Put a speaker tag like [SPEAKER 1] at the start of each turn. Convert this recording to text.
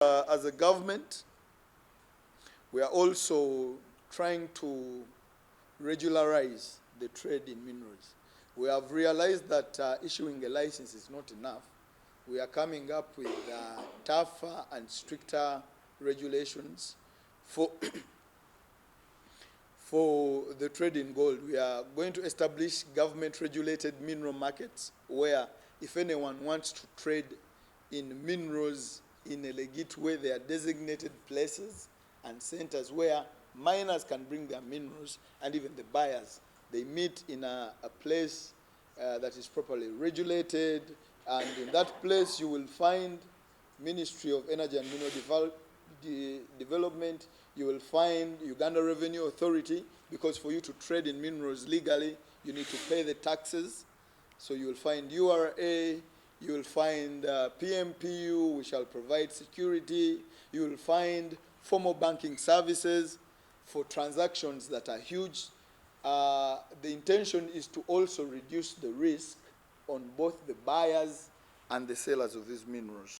[SPEAKER 1] As a government, we are also trying to regularize the trade in minerals. We have realized that issuing a license is not enough. We are coming up with tougher and stricter regulations for for the trade in gold. We are going to establish government-regulated mineral markets where if anyone wants to trade in minerals in a legit way, there are designated places and centers where miners can bring their minerals, and even the buyers. They meet in a place that is properly regulated, and in that place you will find Ministry of Energy and Mineral Development, you will find Uganda Revenue Authority, because for you to trade in minerals legally, you need to pay the taxes. So you will find URA, you will find PMPU, which shall provide security. You will find formal banking services for transactions that are huge. The intention is to also reduce the risk on both the buyers and the sellers of these minerals.